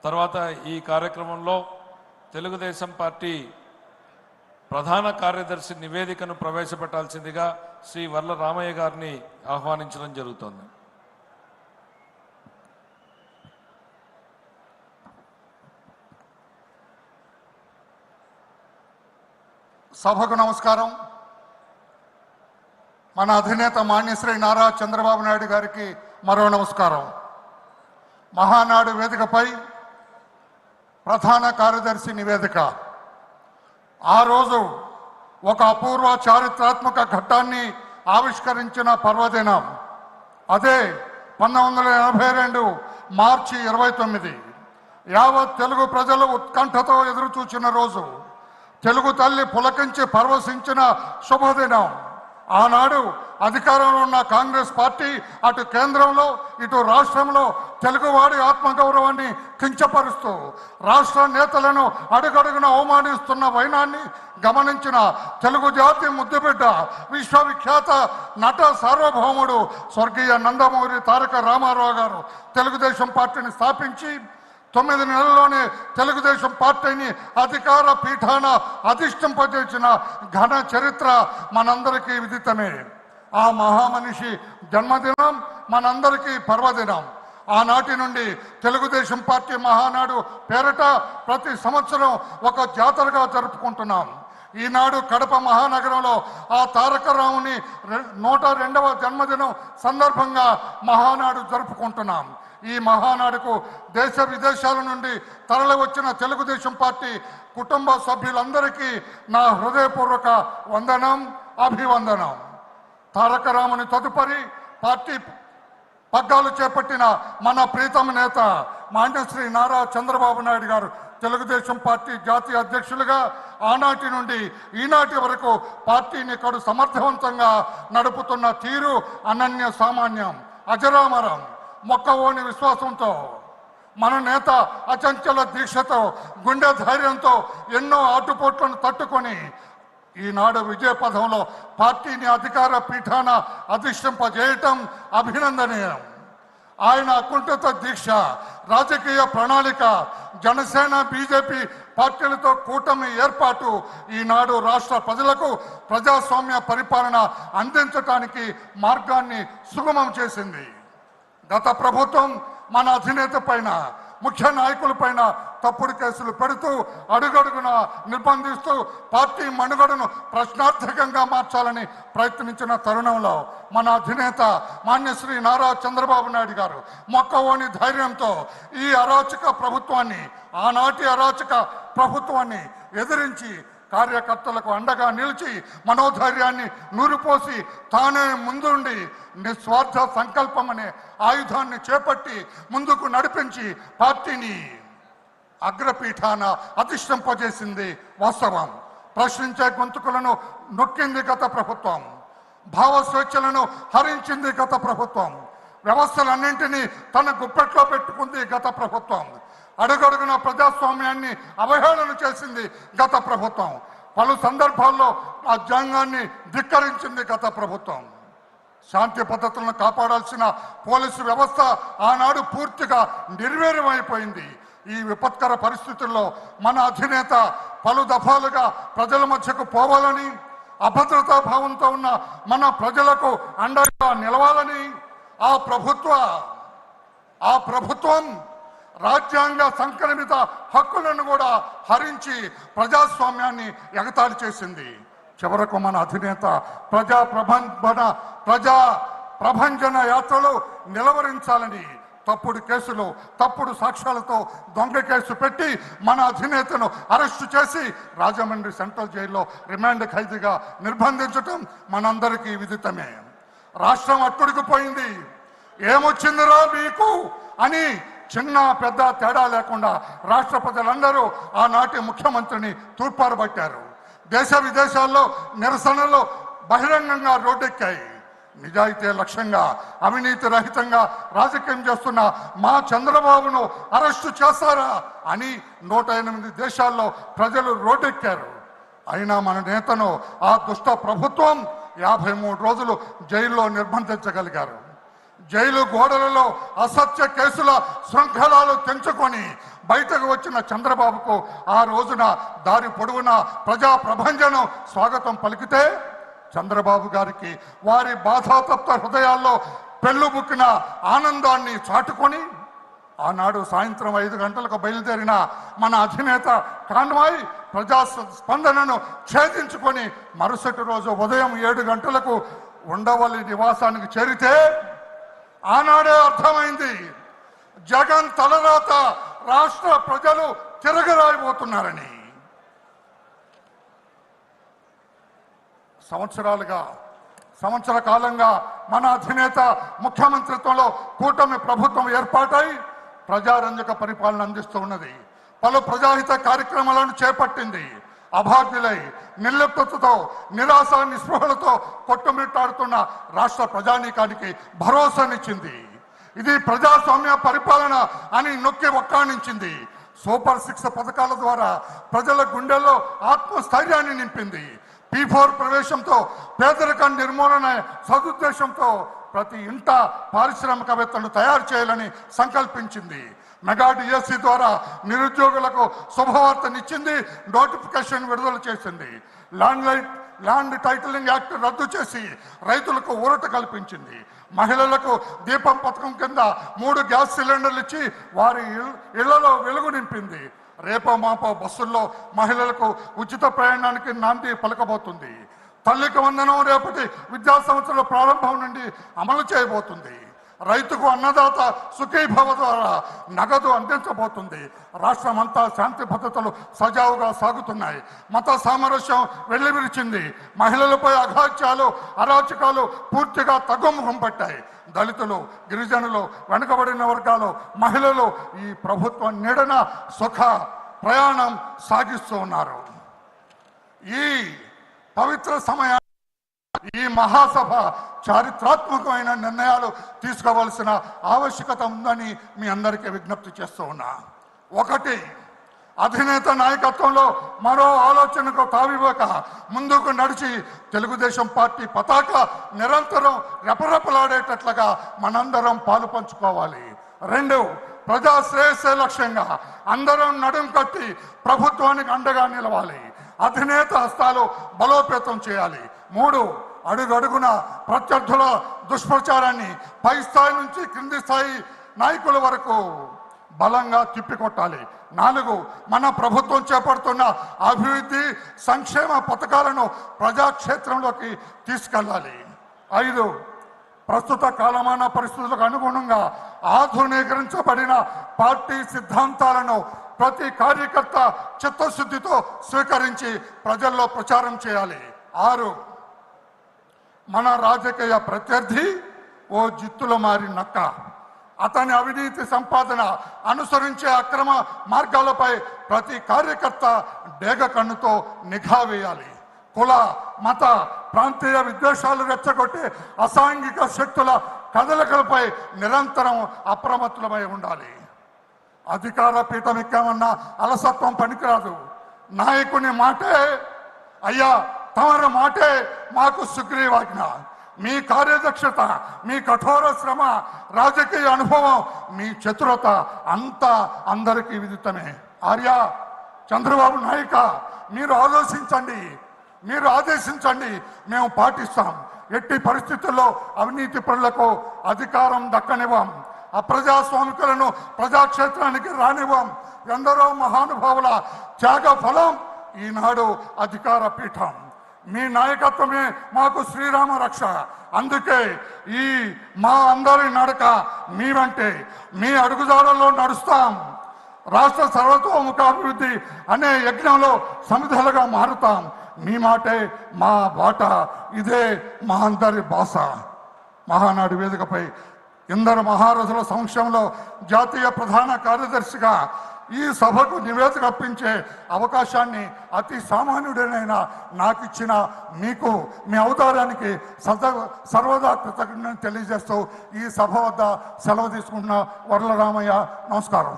తర్వాత ఈ కార్యక్రమంలో తెలుగుదేశం పార్టీ ప్రధాన కార్యదర్శి నివేదికను ప్రవేశపెట్టాల్సిందిగా శ్రీ వర్ల రామయ్య గారిని ఆహ్వానించడం జరుగుతోంది. సభకు నమస్కారం. మన అధినేత మాన్యశ్రీ నారా చంద్రబాబు నాయుడు గారికి మరో నమస్కారం. మహానాడు వేదికపై ప్రధాన కార్యదర్శి నివేదిక. ఆ రోజు ఒక అపూర్వ చారిత్రాత్మక ఘట్టాన్ని ఆవిష్కరించిన పర్వదినం. అదే 1982 మార్చి 29. యావత్ తెలుగు ప్రజలు ఉత్కంఠతో ఎదురుచూచిన రోజు. తెలుగు తల్లి పులకించి పరవశించిన శుభదినం. ఆనాడు అధికారంలో ఉన్న కాంగ్రెస్ పార్టీ అటు కేంద్రంలో ఇటు రాష్ట్రంలో తెలుగువాడి ఆత్మగౌరవాన్ని కించపరుస్తూ రాష్ట్ర నేతలను అడుగడుగున అవమానిస్తున్న వైనాన్ని గమనించిన తెలుగు జాతి ముద్దుబిడ్డ విశ్వవిఖ్యాత నట సార్వభౌముడు స్వర్గీయ నందమూరి తారక రామారావు గారు తెలుగుదేశం పార్టీని స్థాపించి 9 నెలల్లోనే తెలుగుదేశం పార్టీని అధికార పీఠాన అధిష్ఠింపజేసిన ఘన చరిత్ర మనందరికీ విదితమే. ఆ మహామనిషి జన్మదినం మనందరికీ పర్వదినం. ఆనాటి నుండి తెలుగుదేశం పార్టీ మహానాడు పేరిట ప్రతి సంవత్సరం ఒక జాతరగా జరుపుకుంటున్నాం. ఈనాడు కడప మహానగరంలో ఆ తారక రాముని 102వ జన్మదినం సందర్భంగా మహానాడు జరుపుకుంటున్నాం. ఈ మహానాడుకు దేశ విదేశాల నుండి తరలి వచ్చిన తెలుగుదేశం పార్టీ కుటుంబ సభ్యులందరికీ నా హృదయపూర్వక వందనం, అభివందనం. తారక రాముని తదుపరి పార్టీ పగ్గాలు చేపట్టిన మన ప్రీతమ నేత మాన్యశ్రీ నారా చంద్రబాబు నాయుడు గారు తెలుగుదేశం పార్టీ జాతీయ అధ్యక్షులుగా ఆనాటి నుండి ఈనాటి వరకు పార్టీని కడు సమర్థవంతంగా నడుపుతున్న తీరు అనన్య సామాన్యం, అజరామరం. మొక్కవోని విశ్వాసంతో మన నేత అచంచల దీక్షతో గుండె ధైర్యంతో ఎన్నో ఆటుపోట్లను తట్టుకొని ఈనాడు విజయ పథంలో పార్టీని అధికార పీఠాన అధిష్ఠింపజేయటం అభినందనీయం. ఆయన అకుంఠిత దీక్ష, రాజకీయ ప్రణాళిక, జనసేన బీజేపీ పార్టీలతో కూటమి ఏర్పాటు ఈనాడు రాష్ట్ర ప్రజలకు ప్రజాస్వామ్య పరిపాలన అందించటానికి మార్గాన్ని సుగమం చేసింది. గత ప్రభుత్వం మన అధినేత పైన, ముఖ్య నాయకుల పైన తప్పుడు కేసులు పెడుతూ అడుగడుగున నిర్బంధిస్తూ పార్టీ మనుగడను ప్రశ్నార్థకంగా మార్చాలని ప్రయత్నించిన తరుణంలో మన అధినేత మాన్యశ్రీ నారా చంద్రబాబు నాయుడు గారు మొక్కవోని ధైర్యంతో ఈ అరాచక ప్రభుత్వాన్ని, ఆనాటి అరాచక ప్రభుత్వాన్ని ఎదిరించి కార్యకర్తలకు అండగా నిలిచి మనోధైర్యాన్ని నూరిపోసి తానే ముందుండి నిస్వార్థ సంకల్పం అనే ఆయుధాన్ని చేపట్టి ముందుకు నడిపించి పార్టీని అగ్రపీఠాన అధిష్ఠింపజేసింది వాస్తవం. ప్రశ్నించే గొంతుకులను నొక్కింది గత ప్రభుత్వం. భావ స్వేచ్ఛలను హరించింది గత ప్రభుత్వం. వ్యవస్థలన్నింటినీ తన గుప్పెట్లో పెట్టుకుంది గత ప్రభుత్వం. అడుగడుగున ప్రజాస్వామ్యాన్ని అవహేళన చేసింది గత ప్రభుత్వం. పలు సందర్భాల్లో రాజ్యాంగాన్ని ధిక్కరించింది గత ప్రభుత్వం. శాంతి భద్రతలను కాపాడాల్సిన పోలీసు వ్యవస్థ ఆనాడు పూర్తిగా నిర్వీర్యమైపోయింది. ఈ విపత్కర పరిస్థితుల్లో మన అధినేత పలు దఫాలుగా ప్రజల మధ్యకు పోవాలని, అభద్రతా భావంతో ఉన్న మన ప్రజలకు అండగా నిలవాలని ఆ ప్రభుత్వం రాజ్యాంగ సంకల్పిత హక్కులను కూడా హరించి ప్రజాస్వామ్యాన్ని ఎగతాళి చేసింది. చివరకు మన అధినేత ప్రజా ప్రభంజన యాత్రలు నిలవరించాలని తప్పుడు కేసులు, తప్పుడు సాక్ష్యాలతో దొంగ కేసు పెట్టి మన అధినేతను అరెస్టు చేసి రాజమండ్రి సెంట్రల్ జైల్లో రిమాండ్ ఖైదీగా నిర్బంధించటం మనందరికీ విదితమే. రాష్ట్రం అట్టుడికిపోయింది. ఏమొచ్చిందిరా మీకు అని చిన్న పెద్ద తేడా లేకుండా రాష్ట్ర ప్రజలందరూ ఆనాటి ముఖ్యమంత్రిని తూర్పారబట్టారు. దేశ విదేశాల్లో నిరసనలు బహిరంగంగా రోడ్డెక్కాయి. నిజాయితీ లక్ష్యంగా అవినీతి రహితంగా రాజకీయం చేస్తున్న మా చంద్రబాబును అరెస్టు చేస్తారా అని 108 దేశాల్లో ప్రజలు రోడ్డెక్కారు. అయినా మన నేతను ఆ దుష్ట ప్రభుత్వం 53 రోజులు జైల్లో నిర్బంధించగలిగారు. జైలు గోడలలో అసత్య కేసుల శృంఖలాలు తెంచుకొని బయటకు వచ్చిన చంద్రబాబుకు ఆ రోజున దారి పొడవున ప్రజా ప్రభంజనం స్వాగతం పలికితే చంద్రబాబు గారికి వారి బాధాతప్త హృదయాల్లో పెళ్ళుబుక్కిన ఆనందాన్ని చాటుకొని ఆనాడు సాయంత్రం 5 గంటలకు బయలుదేరిన మన అధినేత కాన్వాయ్ ప్రజా స్పందనను ఛేదించుకొని మరుసటి రోజు ఉదయం 7 గంటలకు ఉండవల్లి నివాసానికి చేరితే ఆనాడే అర్థమైంది జగన్ తలరాత రాష్ట్ర ప్రజలు తిరగరాయిపోతున్నారని. సంవత్సర కాలంగా మన అధినేత ముఖ్యమంత్రిత్వంలో కూటమి ప్రభుత్వం ఏర్పాటై ప్రజారంజక పరిపాలన అందిస్తూ ఉన్నది. పలు ప్రజాహిత కార్యక్రమాలను చేపట్టింది. అభాగ్యులై నిర్లిప్తతతో నిరాశ నిస్పృహలతో కొట్టుమిట్టాడుతున్న రాష్ట్ర ప్రజానీకానికి భరోసానిచ్చింది. ఇది ప్రజాస్వామ్య పరిపాలన అని నొక్కి ఒక్కాణించింది. సూపర్ 6 పథకాల ద్వారా ప్రజల గుండెల్లో ఆత్మస్థైర్యాన్ని నింపింది. P4 ప్రవేశంతో పేదరికం నిర్మూలన సదుద్దేశంతో ప్రతి ఇంట పారిశ్రామికవేత్తలను తయారు చేయాలని సంకల్పించింది. మెగా డిఎస్సి ద్వారా నిరుద్యోగులకు శుభవార్తనిచ్చింది. నోటిఫికేషన్ విడుదల చేసింది. ల్యాండ్ టైటిలింగ్ యాక్ట్ రద్దు చేసి రైతులకు ఊరట కల్పించింది. మహిళలకు దీపం పథకం కింద 3 గ్యాస్ సిలిండర్లు ఇచ్చి వారి ఇళ్లలో వెలుగు నింపింది. రేపో మాపో బస్సుల్లో మహిళలకు ఉచిత ప్రయాణానికి నాంది పలకబోతుంది. తల్లికి వందనం రేపటి విద్యా సంవత్సరం ప్రారంభం నుండి అమలు చేయబోతుంది. రైతుకు అన్నదాత సుఖీభవ ద్వారా నగదు అందించబోతుంది. రాష్ట్రమంతా శాంతి భద్రతలు సజావుగా సాగుతున్నాయి. మత సామరస్యం వెల్లివిరిచింది. మహిళలపై అఘాత్యాలు అరాచకాలు పూర్తిగా తగ్గుముఖం పట్టాయి. దళితులు, గిరిజనులు, వెనుకబడిన వర్గాలు, మహిళలు ఈ ప్రభుత్వం నీడన సుఖ ప్రయాణం సాగిస్తూ ఉన్నారు. ఈ పవిత్ర సమయాన్ని ఈ మహాసభ చారిత్రాత్మకమైన నిర్ణయాలు తీసుకోవాల్సిన ఆవశ్యకత ఉందని మీ అందరికీ విజ్ఞప్తి చేస్తూ ఉన్నా. 1, అధినేత నాయకత్వంలో మరో ఆలోచనకు తావివ్వక ముందుకు నడిచి తెలుగుదేశం పార్టీ పతాక నిరంతరం రెపరెపలాడేటట్లుగా మనందరం పాలు పంచుకోవాలి. 2, ప్రజా శ్రేయస్సే లక్ష్యంగా అందరం నడుం కట్టి ప్రభుత్వానికి అండగా నిలవాలి. అధినేత హస్తాలు బలోపేతం చేయాలి. 3, అడుగడుగున ప్రత్యర్థుల దుష్ప్రచారాన్ని పై స్థాయి నుంచి క్రింది స్థాయి నాయకుల వరకు బలంగా తిప్పికొట్టాలి. 4, మన ప్రభుత్వం చేపడుతున్న అభివృద్ధి సంక్షేమ పథకాలను ప్రజాక్షేత్రంలోకి తీసుకెళ్ళాలి. 5, ప్రస్తుత కాలమాన పరిస్థితులకు అనుగుణంగా ఆధునీకరించబడిన పార్టీ సిద్ధాంతాలను ప్రతి కార్యకర్త చిత్తశుద్ధితో స్వీకరించి ప్రజల్లో ప్రచారం చేయాలి. 6, మన రాజకీయ ప్రత్యర్థి ఓ జిత్తులో మారి నక్క. అతని అవినీతి సంపాదన అనుసరించే అక్రమ మార్గాలపై ప్రతి కార్యకర్త డేగ కన్నుతో నిఘా వేయాలి. కుల, మత, ప్రాంతీయ విద్వేషాలు రెచ్చగొట్టే అసాంఘిక శక్తుల కదలికలపై నిరంతరం అప్రమత్తులమై ఉండాలి. అధికార పీఠం ఎక్కామన్న అలసత్వం పనికిరాదు. నాయకుని మాటే అయ్యా తమరి మాటే మాకు సుగ్రీవాజ్ఞ. మీ కార్యదక్షత, మీ కఠోర శ్రమ, రాజకీయ అనుభవం, మీ చతురత అంతా అందరికీ విదితమే. ఆర్య, చంద్రబాబు నాయక, మీరు ఆలోచించండి, మీరు ఆదేశించండి, మేము పాటిస్తాం. ఎట్టి పరిస్థితుల్లో అవినీతి పరులకు అధికారం దక్కనివ్వం. అప్రజాస్వామికులను ప్రజాక్షేత్రానికి రానివ్వం. ఎందరో మహానుభావుల త్యాగ ఫలం ఈనాడు అధికార పీఠం. మీ నాయకత్వమే మాకు శ్రీరామ రక్ష. అందుకే ఈ మా అందరి నడక మీ వెంటే, మీ అడుగుజాడల్లో నడుస్తాం. రాష్ట్ర సర్వతోముఖాభివృద్ధి అనే యజ్ఞంలో సమిధలుగా మారుతాం. మీ మాటే మా బాట, ఇదే మా అందరి భాష. మహానాడు వేదికపై ఇందరు మహారథుల సమక్షంలో జాతీయ ప్రధాన కార్యదర్శిగా ఈ సభకు నివేదిక అర్పించే అవకాశాన్ని అతి సామాన్యుడైన నాకు ఇచ్చిన మీకు, మీ అవతారానికి సర్వదా కృతజ్ఞతలు తెలియజేస్తూ ఈ సభ వద్ద సెలవు తీసుకుంటున్న వర్ల రామయ్య. నమస్కారం.